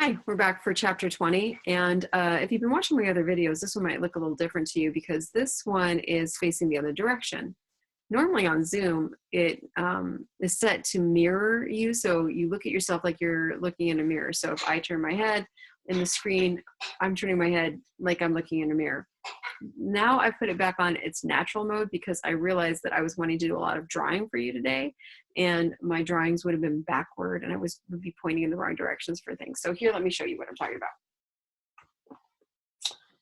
Hi, we're back for chapter 20. And if you've been watching my other videos, this one might look a little different to you because this one is facing the other direction. Normally on Zoom, it is set to mirror you. So you look at yourself like you're looking in a mirror. So if I turn my head in the screen, I'm turning my head like I'm looking in a mirror. Now I put it back on its natural mode because I realized that I was wanting to do a lot of drawing for you today, and my drawings would have been backward and I would be pointing in the wrong directions for things. So here, let me show you what I'm talking about.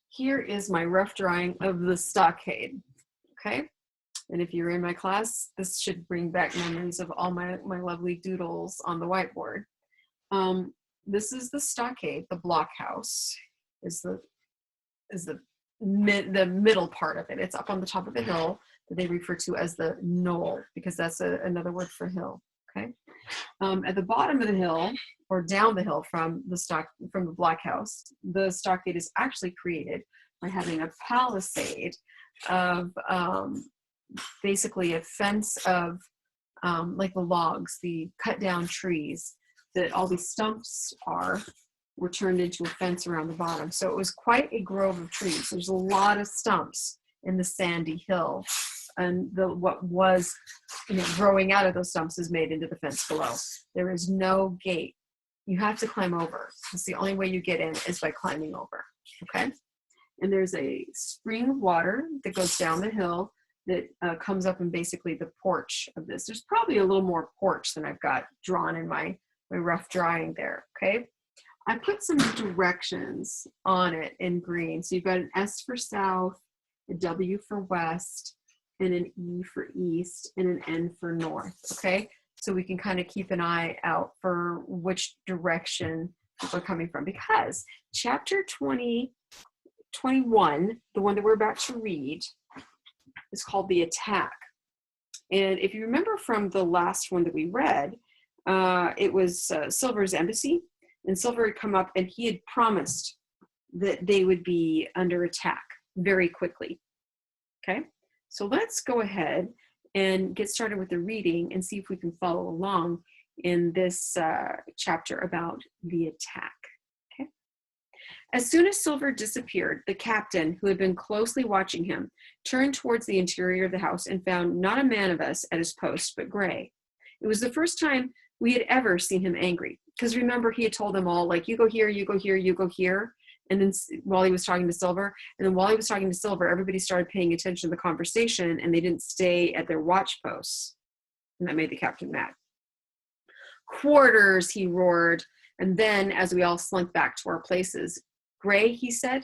Here is my rough drawing of the stockade, okay? And if you're in my class, this should bring back memories of all my lovely doodles on the whiteboard. This is the stockade. The blockhouse is the middle part of it. It's up on the top of the hill that they refer to as the knoll, because that's another word for hill. Okay. At the bottom of the hill, or down the hill from the blockhouse, the stockade is actually created by having a palisade of basically a fence of like the logs, the cut down trees that all these stumps were turned into a fence around the bottom. So it was quite a grove of trees. There's a lot of stumps in the sandy hill, and what was growing out of those stumps is made into the fence below. There is no gate. You have to climb over. It's the only way you get in is by climbing over, okay? And there's a spring of water that goes down the hill that comes up in basically the porch of this. There's probably a little more porch than I've got drawn in my rough drawing there, okay? I put some directions on it in green. So you've got an S for south, a W for west, and an E for east, and an N for north, okay? So we can kind of keep an eye out for which direction people are coming from, because chapter 21, the one that we're about to read, is called The Attack. And if you remember from the last one that we read, it was Silver's embassy. And Silver had come up and he had promised that they would be under attack very quickly. Okay, so let's go ahead and get started with the reading and see if we can follow along in this chapter about the attack. Okay. As soon as Silver disappeared, the captain, who had been closely watching him, turned towards the interior of the house and found not a man of us at his post, but Gray. It was the first time we had ever seen him angry. Because remember, he had told them all, like, you go here, you go here, you go here. And then while he was talking to Silver, everybody started paying attention to the conversation and they didn't stay at their watch posts. And that made the captain mad. Quarters, he roared. And then as we all slunk back to our places, Gray, he said,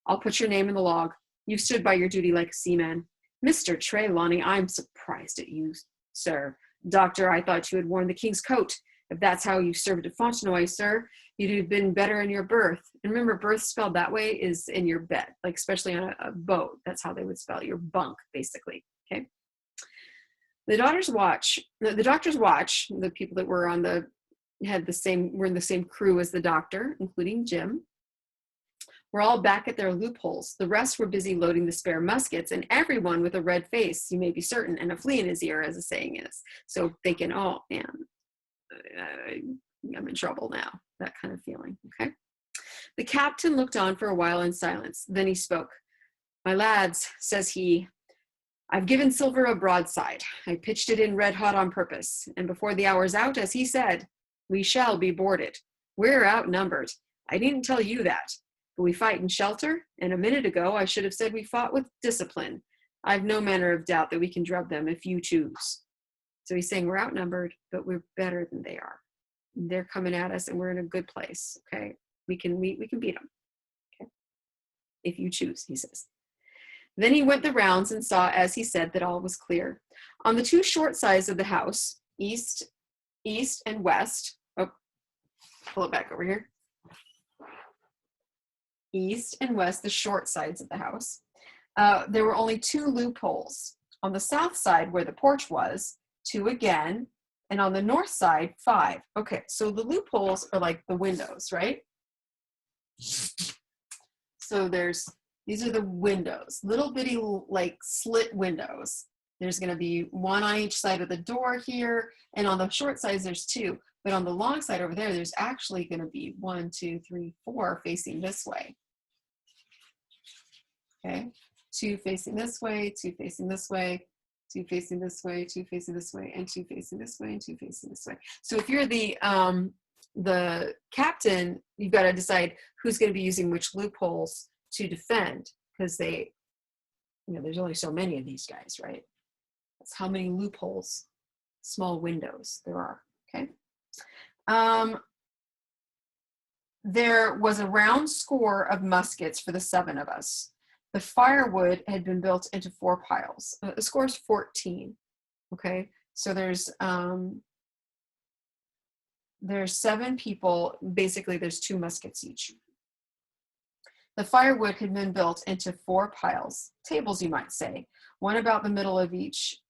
I'll put your name in the log. You've stood by your duty like a seaman. Mr. Trelawney, I'm surprised at you, sir. Doctor, I thought you had worn the king's coat. If that's how you served at Fontenoy, sir, you'd have been better in your berth. And remember, berth spelled that way is in your bed, like especially on a boat. That's how they would spell your bunk, basically, okay? The doctor's watch, the people that were in the same crew as the doctor, including Jim, were all back at their loopholes. The rest were busy loading the spare muskets, and everyone with a red face, you may be certain, and a flea in his ear, as the saying is. So thinking, oh, man, I'm in trouble now, that kind of feeling, okay? The captain looked on for a while in silence. Then he spoke. My lads, says he, I've given Silver a broadside. I pitched it in red hot on purpose. And before the hour's out, as he said, we shall be boarded. We're outnumbered. I needn't tell you that. But we fight in shelter, and a minute ago I should have said we fought with discipline. I've no manner of doubt that we can drub them if you choose. So he's saying we're outnumbered, but we're better than they are. They're coming at us and we're in a good place, okay? We can beat them, okay? If you choose, he says. Then he went the rounds and saw, as he said, that all was clear. On the two short sides of the house, east and west, pull it back over here. East and west, the short sides of the house, there were only two loopholes. On the south side, where the porch was, 2 again, and on the north side, 5. Okay, so the loopholes are like the windows, right? So these are the windows, little bitty like slit windows. There's going to be one on each side of the door here, and on the short sides there's 2. But on the long side over there, there's actually going to be 1, 2, 3, 4 facing this way. Okay, 2 facing this way, 2 facing this way, 2 facing this way, 2 facing this way, and 2 facing this way, and 2 facing this way. So if you're the captain, you've got to decide who's going to be using which loopholes to defend, because they, you know, there's only so many of these guys, right? That's how many loopholes, small windows there are. Okay. There was a round score of muskets for the 7 of us. The firewood had been built into 4 piles. The score is 14. Okay, so there's 7 people. Basically, there's 2 muskets each. The firewood had been built into 4 piles, tables, you might say, one about the middle of each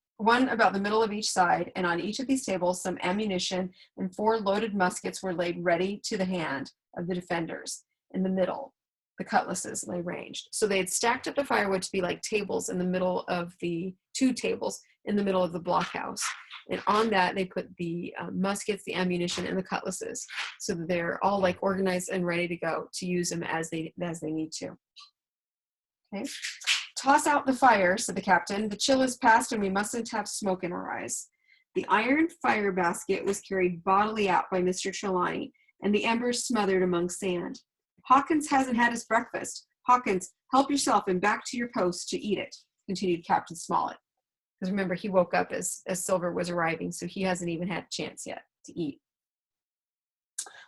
side, and on each of these tables, some ammunition and 4 loaded muskets were laid ready to the hand of the defenders. In the middle, the cutlasses lay ranged. So they had stacked up the firewood to be like tables in the middle of the 2 tables in the middle of the blockhouse. And on that, they put the muskets, the ammunition, and the cutlasses, so that they're all like organized and ready to go to use them as they need to. Okay. Toss out the fire, said the captain. The chill is past and we mustn't have smoke in our eyes. The iron fire basket was carried bodily out by Mr. Trelawney, and the embers smothered among sand. Hawkins hasn't had his breakfast. Hawkins, help yourself and back to your post to eat it, continued Captain Smollett. Because remember, he woke up as Silver was arriving, so he hasn't even had a chance yet to eat.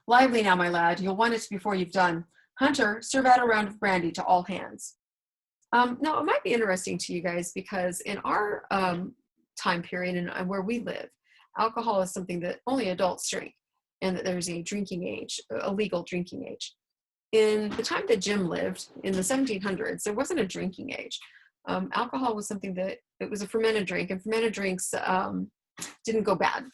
Lively now, my lad. You'll want it before you've done. Hunter, serve out a round of brandy to all hands. Now, it might be interesting to you guys, because in our time period and where we live, alcohol is something that only adults drink, and that there's a drinking age, a legal drinking age. In the time that Jim lived, in the 1700s, there wasn't a drinking age. Alcohol was something that, it was a fermented drink, and fermented drinks didn't go bad,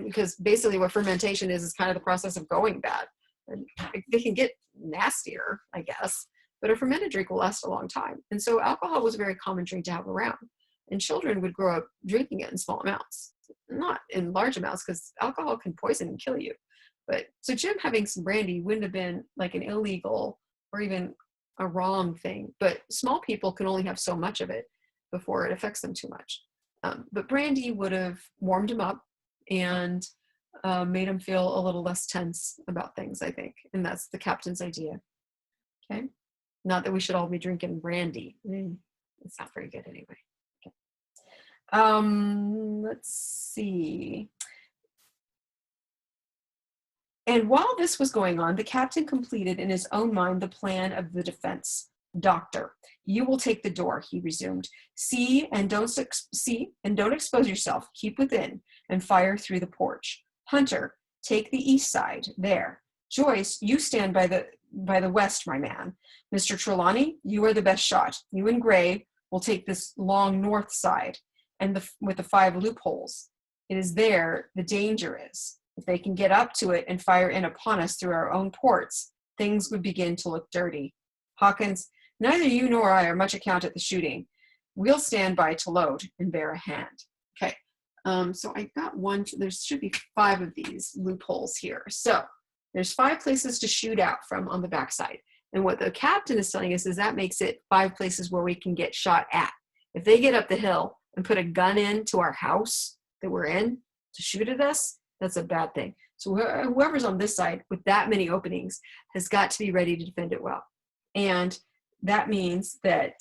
because basically what fermentation is kind of the process of going bad. And they can get nastier, I guess, but a fermented drink will last a long time. And so alcohol was a very common drink to have around, and children would grow up drinking it in small amounts, not in large amounts, because alcohol can poison and kill you. But so Jim having some brandy wouldn't have been like an illegal or even a wrong thing, but small people can only have so much of it before it affects them too much. But brandy would have warmed him up and made him feel a little less tense about things, I think. And that's the captain's idea. Okay. Not that we should all be drinking brandy. It's not very good anyway. Okay. Let's see. And while this was going on, the captain completed in his own mind the plan of the defense. Doctor, you will take the door, he resumed. See and don't expose yourself. Keep within and fire through the porch. Hunter, take the east side. There. Joyce, you stand by the west, my man. Mr. Trelawney, you are the best shot. You and Gray will take this long north side, and with the 5 loopholes. It is there the danger is. If they can get up to it and fire in upon us through our own ports, things would begin to look dirty. Hawkins, neither you nor I are much account at the shooting. We'll stand by to load and bear a hand. Okay, so I got one, there should be 5 of these loopholes here. So there's 5 places to shoot out from on the backside. And what the captain is telling us is that makes it 5 places where we can get shot at. If they get up the hill and put a gun into our house that we're in to shoot at us, that's a bad thing. So whoever's on this side with that many openings has got to be ready to defend it well. And that means that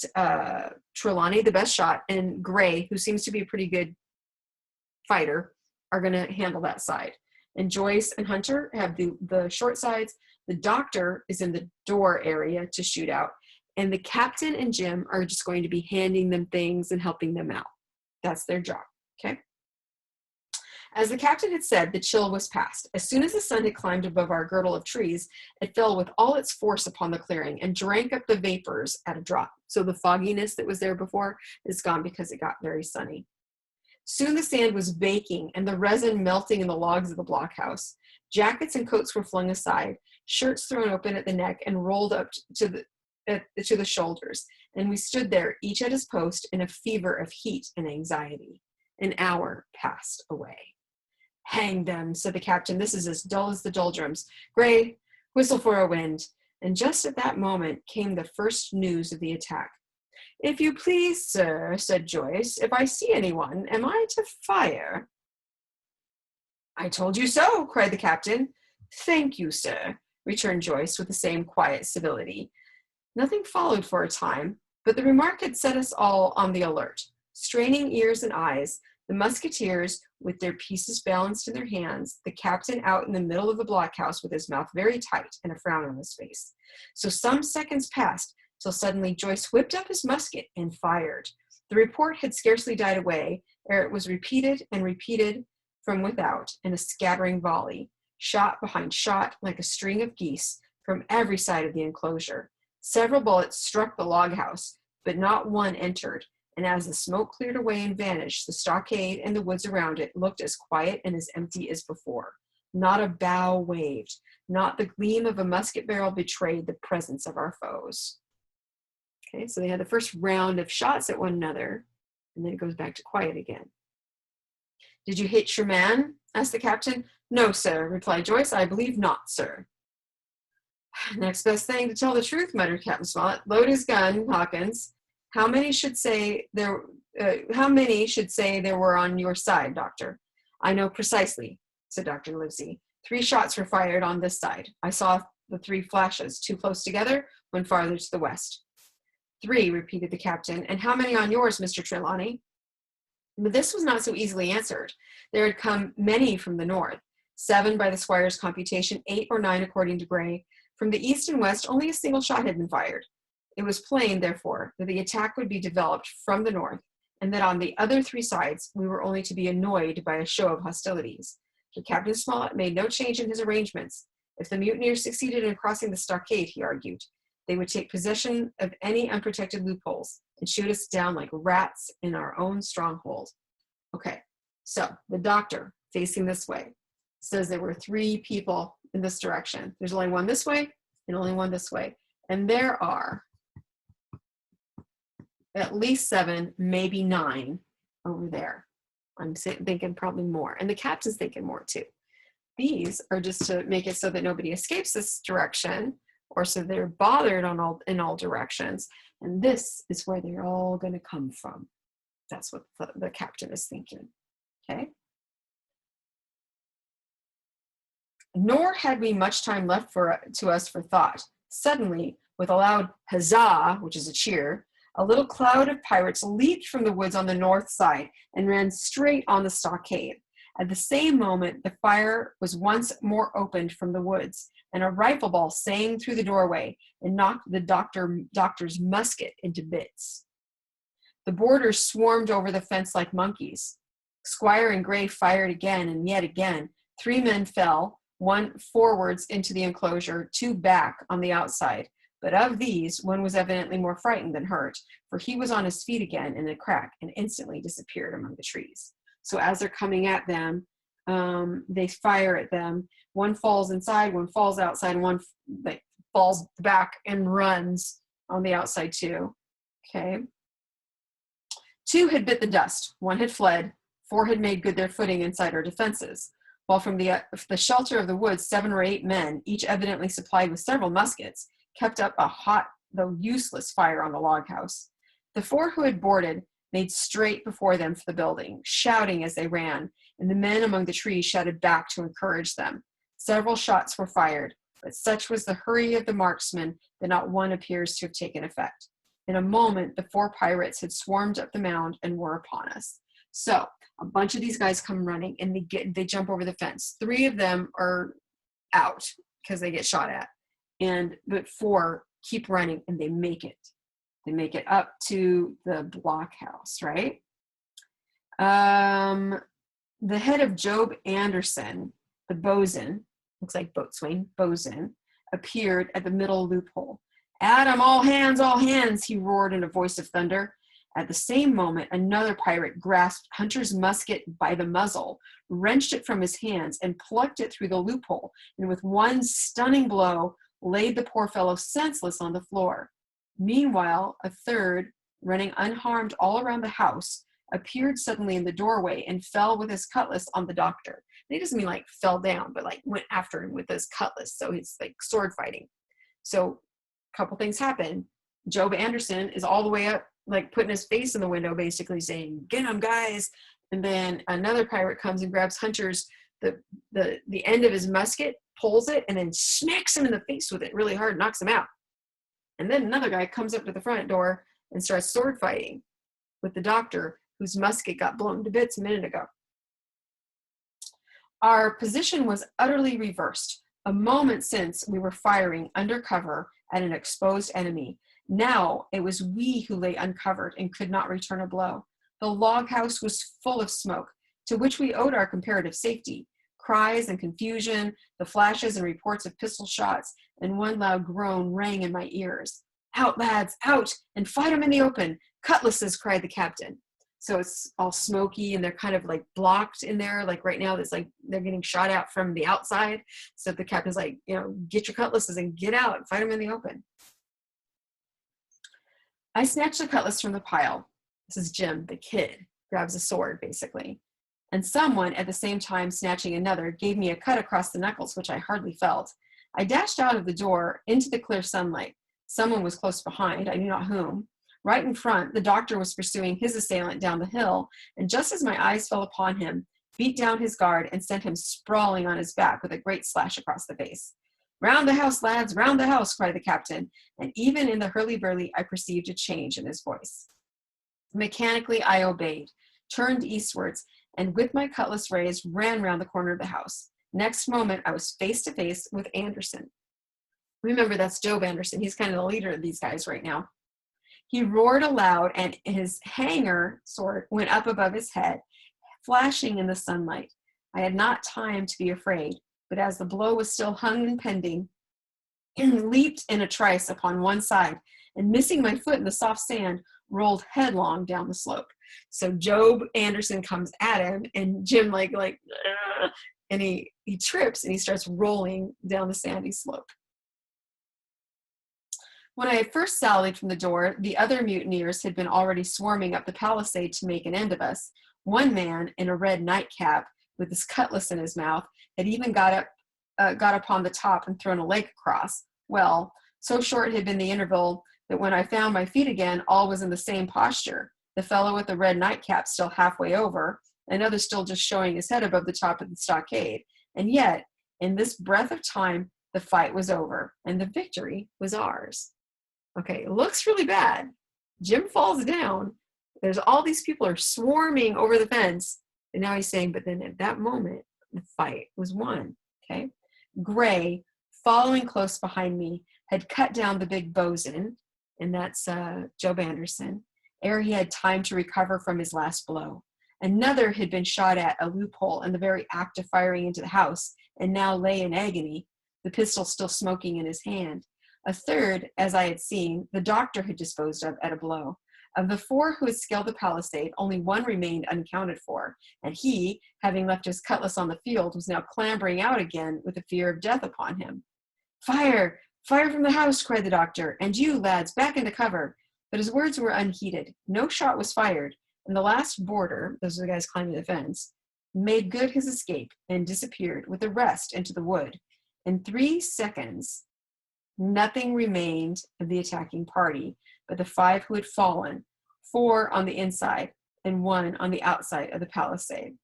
Trelawney, the best shot, and Gray, who seems to be a pretty good fighter, are going to handle that side. And Joyce and Hunter have the short sides. The doctor is in the door area to shoot out. And the captain and Jim are just going to be handing them things and helping them out. That's their job, okay? As the captain had said, the chill was past. As soon as the sun had climbed above our girdle of trees, it fell with all its force upon the clearing and drank up the vapors at a drop. So the fogginess that was there before is gone because it got very sunny. Soon the sand was baking and the resin melting in the logs of the blockhouse. Jackets and coats were flung aside, shirts thrown open at the neck and rolled up to the shoulders. And we stood there, each at his post, in a fever of heat and anxiety. An hour passed away. Hang them, said the captain. This is as dull as the doldrums. Gray, whistle for a wind. And just at that moment came the first news of the attack. If you please, sir, said Joyce, if I see anyone, am I to fire? I told you so, cried the captain. Thank you, sir, returned Joyce with the same quiet civility. Nothing followed for a time, but the remark had set us all on the alert. Straining ears and eyes, the musketeers, with their pieces balanced in their hands, the captain out in the middle of the blockhouse with his mouth very tight and a frown on his face. So some seconds passed, till suddenly Joyce whipped up his musket and fired. The report had scarcely died away, ere it was repeated and repeated from without in a scattering volley, shot behind shot like a string of geese from every side of the enclosure. Several bullets struck the log house, but not one entered, and as the smoke cleared away and vanished, the stockade and the woods around it looked as quiet and as empty as before. Not a bough waved, not the gleam of a musket barrel betrayed the presence of our foes. Okay, so they had the first round of shots at one another, and then it goes back to quiet again. Did you hit your man? Asked the captain. No, sir, replied Joyce. I believe not, sir. Next best thing to tell the truth, muttered Captain Smollett. Load his gun, Hawkins. How many should say there were on your side, Doctor? I know precisely, said Dr. Livesey. 3 shots were fired on this side. I saw the 3 flashes, 2 close together, 1 farther to the west. 3, repeated the captain. And how many on yours, Mr. Trelawney? But this was not so easily answered. There had come many from the north, 7 by the squire's computation, 8 or 9 according to Gray. From the east and west, only a single shot had been fired. It was plain, therefore, that the attack would be developed from the north, and that on the other 3 sides we were only to be annoyed by a show of hostilities. But Captain Smollett made no change in his arrangements. If the mutineers succeeded in crossing the stockade, he argued, they would take possession of any unprotected loopholes and shoot us down like rats in our own stronghold. Okay, so the doctor, facing this way, says there were 3 people in this direction. There's only one this way and only one this way. And there are at least 7, maybe 9 over there. I'm thinking probably more. And the captain's thinking more too. These are just to make it so that nobody escapes this direction, or so they're bothered in all directions. And this is where they're all going to come from. That's what the captain is thinking. Okay. Nor had we much time left to us for thought. Suddenly, with a loud huzzah, which is a cheer, a little cloud of pirates leaped from the woods on the north side and ran straight on the stockade. At the same moment, the fire was once more opened from the woods, and a rifle ball sang through the doorway and knocked the doctor's musket into bits. The boarders swarmed over the fence like monkeys. Squire and Gray fired again and yet again. 3 men fell, 1 forwards into the enclosure, 2 back on the outside. But of these, one was evidently more frightened than hurt, for he was on his feet again in a crack and instantly disappeared among the trees. So as they're coming at them, they fire at them. 1 falls inside, 1 falls outside, and 1 falls back and runs on the outside too. Okay. 2 had bit the dust, 1 had fled, 4 had made good their footing inside our defenses, while from the shelter of the woods, 7 or 8 men, each evidently supplied with several muskets, kept up a hot, though useless, fire on the log house. The 4 who had boarded made straight before them for the building, shouting as they ran, and the men among the trees shouted back to encourage them. Several shots were fired, but such was the hurry of the marksmen that not one appears to have taken effect. In a moment, the 4 pirates had swarmed up the mound and were upon us. So a bunch of these guys come running, and they jump over the fence. 3 of them are out because they get shot at, but 4 keep running, and they make it. They make it up to the blockhouse, right? The head of Job Anderson, the bosun, looks like boatswain, bosun, appeared at the middle loophole. Adam, all hands, he roared in a voice of thunder. At the same moment, another pirate grasped Hunter's musket by the muzzle, wrenched it from his hands, and plucked it through the loophole, and with 1 stunning blow, laid the poor fellow senseless on the floor. Meanwhile, a 3rd, running unharmed all around the house, appeared suddenly in the doorway and fell with his cutlass on the doctor. he doesn't mean like fell down, but like went after him with his cutlass. So he's like sword fighting. So a couple things happen. Job Anderson is all the way up, like putting his face in the window, basically saying, "Get him, guys!" And then another pirate comes and grabs Hunter's the end of his musket, pulls it, and then smacks him in the face with it really hard, knocks him out. And then another guy comes up to the front door and starts sword fighting with the doctor, whose musket got blown to bits a minute ago. Our position was utterly reversed. A moment since we were firing under cover at an exposed enemy. Now it was we who lay uncovered and could not return a blow. The log house was full of smoke, to which we owed our comparative safety. Cries and confusion, the flashes and reports of pistol shots, and one loud groan rang in my ears. "Out, lads, out, and fight 'em in the open! Cutlasses!" cried the captain. So it's all smoky and they're kind of like blocked in there. Like right now, it's like they're getting shot at from the outside. So the captain's like, get your cutlasses and get out and fight them in the open. I snatched the cutlass from the pile. This is Jim, the kid, grabs a sword basically. And someone at the same time snatching another gave me a cut across the knuckles, which I hardly felt. I dashed out of the door into the clear sunlight. Someone was close behind, I knew not whom. Right in front, the doctor was pursuing his assailant down the hill, and just as my eyes fell upon him, beat down his guard and sent him sprawling on his back with a great slash across the face. "Round the house, lads, round the house," cried the captain, and even in the hurly-burly I perceived a change in his voice. Mechanically I obeyed, turned eastwards, and with my cutlass raised, ran round the corner of the house. Next moment I was face to face with Anderson. Remember, that's Job Anderson. He's kind of the leader of these guys right now. He roared aloud, and his hanger sword went up above his head, flashing in the sunlight. I had not time to be afraid, but as the blow was still hung and pending, leaped in a trice upon one side, and missing my foot in the soft sand, rolled headlong down the slope. So Job Anderson comes at him, and Jim and he trips and he starts rolling down the sandy slope. When I had first sallied from the door, the other mutineers had been already swarming up the palisade to make an end of us. One man in a red nightcap, with his cutlass in his mouth, had even got upon the top and thrown a leg across. Well, so short had been the interval that when I found my feet again, all was in the same posture. The fellow with the red nightcap still halfway over, another still just showing his head above the top of the stockade. And yet, in this breath of time, the fight was over, and the victory was ours. Okay, it looks really bad. Jim falls down. There's all these people are swarming over the fence. And now he's saying, but then at that moment, the fight was won. Okay. Gray, following close behind me, had cut down the big bosun, and that's Job Anderson, ere he had time to recover from his last blow. Another had been shot at a loophole in the very act of firing into the house, and now lay in agony, the pistol still smoking in his hand. A third, as I had seen, the doctor had disposed of at a blow. Of the four who had scaled the palisade, only one remained unaccounted for, and he, having left his cutlass on the field, was now clambering out again with the fear of death upon him. "Fire! Fire from the house!" cried the doctor, "and you, lads, back into cover." But his words were unheeded. No shot was fired, and the last boarder, those are the guys climbing the fence, made good his escape and disappeared with the rest into the wood. In 3 seconds, nothing remained of the attacking party but the 5 who had fallen, 4 on the inside and 1 on the outside of the palisade.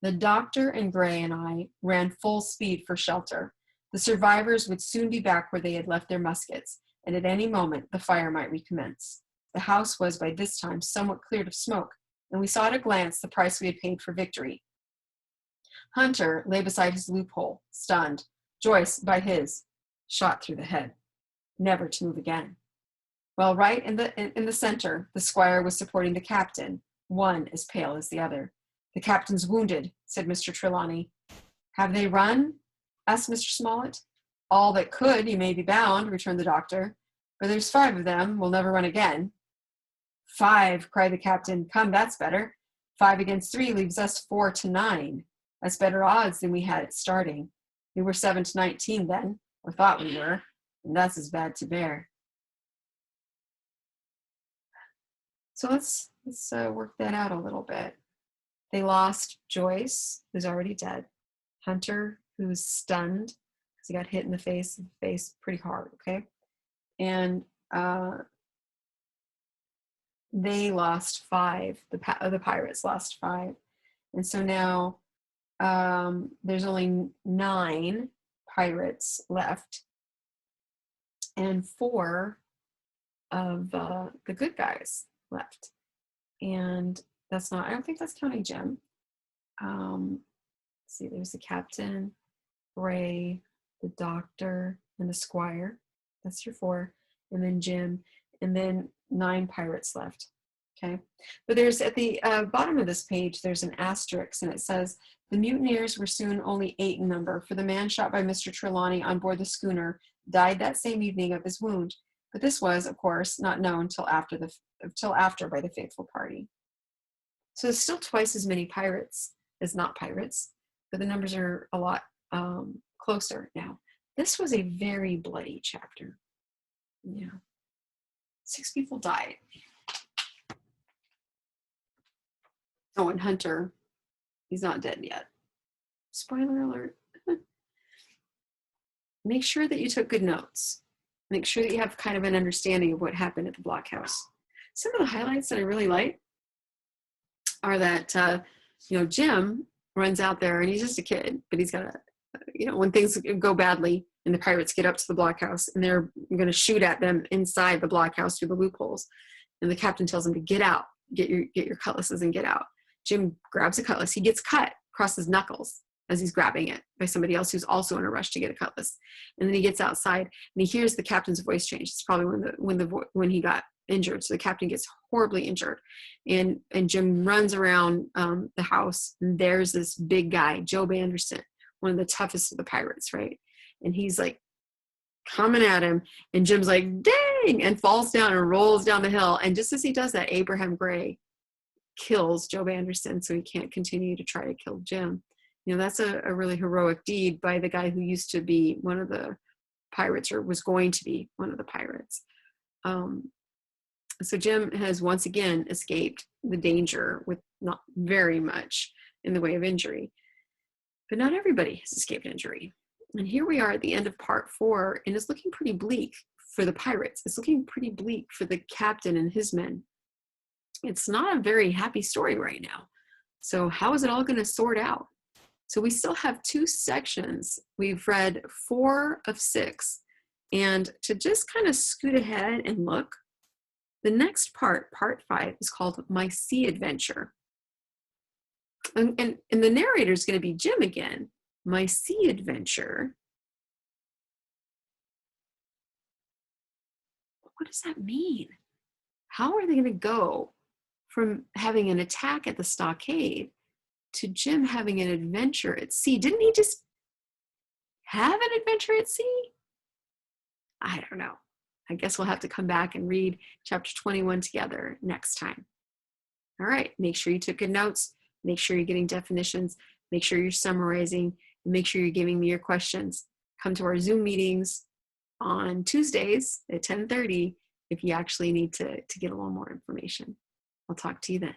The doctor and Gray and I ran full speed for shelter. The survivors would soon be back where they had left their muskets, and at any moment the fire might recommence. The house was by this time somewhat cleared of smoke, and we saw at a glance the price we had paid for victory. Hunter lay beside his loophole, stunned. Joyce by his, shot through the head, never to move again. Well, right in the center, the squire was supporting the captain, one as pale as the other. "The captain's wounded," said Mr. Trelawney. "Have they run?" asked Mr. Smollett. "All that could, you may be bound," returned the doctor. "But there's 5 of them, will never run again." "5," cried the captain. "Come, that's better. 5 against 3 leaves us 4 to 9. That's better odds than we had at starting. We were 7 to 19 then, or thought we were, and that's as bad to bear." So let's work that out a little bit. They lost Joyce, who's already dead, Hunter, who's stunned because he got hit in the face pretty hard, okay? And they lost 5. The pirates lost 5. And so now there's only 9 pirates left, and 4 of the good guys left. And that's not, I don't think that's counting Jim. Let's see, there's the captain, Ray, the doctor, and the squire. That's your 4. And then Jim, and then 9 pirates left. Okay, but there's at the bottom of this page, there's an asterisk, and it says, the mutineers were soon only 8 in number, for the man shot by Mr. Trelawney on board the schooner died that same evening of his wound. But this was, of course, not known till after by the faithful party. So there's still twice as many pirates as not pirates, but the numbers are a lot closer now. This was a very bloody chapter. Yeah, 6 people died. Oh, and Hunter, he's not dead yet. Spoiler alert. Make sure that you took good notes. Make sure that you have kind of an understanding of what happened at the blockhouse. Some of the highlights that I really like are that, Jim runs out there and he's just a kid, but he's got when things go badly and the pirates get up to the blockhouse and they're going to shoot at them inside the blockhouse through the loopholes. And the captain tells him to get out, get your cutlasses and get out. Jim grabs a cutlass. He gets cut across his knuckles as he's grabbing it by somebody else who's also in a rush to get a cutlass. And then he gets outside and he hears the captain's voice change. It's probably when he got injured. So the captain gets horribly injured, and Jim runs around the house, and there's this big guy, Job Anderson, one of the toughest of the pirates, right? And he's like coming at him, and Jim's like, dang, and falls down and rolls down the hill. And just as he does that, Abraham Gray kills Job Anderson, so he can't continue to try to kill Jim. That's a really heroic deed by the guy who used to be one of the pirates, or was going to be one of the pirates. So Jim has once again escaped the danger with not very much in the way of injury. But not everybody has escaped injury. And here we are at the end of part 4, and it's looking pretty bleak for the pirates. It's looking pretty bleak for the captain and his men. It's not a very happy story right now. So how is it all going to sort out? So we still have 2 sections. We've read 4 of 6. And to just kind of scoot ahead and look, the next part 5, is called My Sea Adventure. And the narrator is going to be Jim again. My Sea Adventure. What does that mean? How are they going to go from having an attack at the stockade to Jim having an adventure at sea? Didn't he just have an adventure at sea? I don't know. I guess we'll have to come back and read chapter 21 together next time. All right, make sure you took good notes. Make sure you're getting definitions. Make sure you're summarizing. And make sure you're giving me your questions. Come to our Zoom meetings on Tuesdays at 10:30 if you actually need to get a little more information. I'll talk to you then.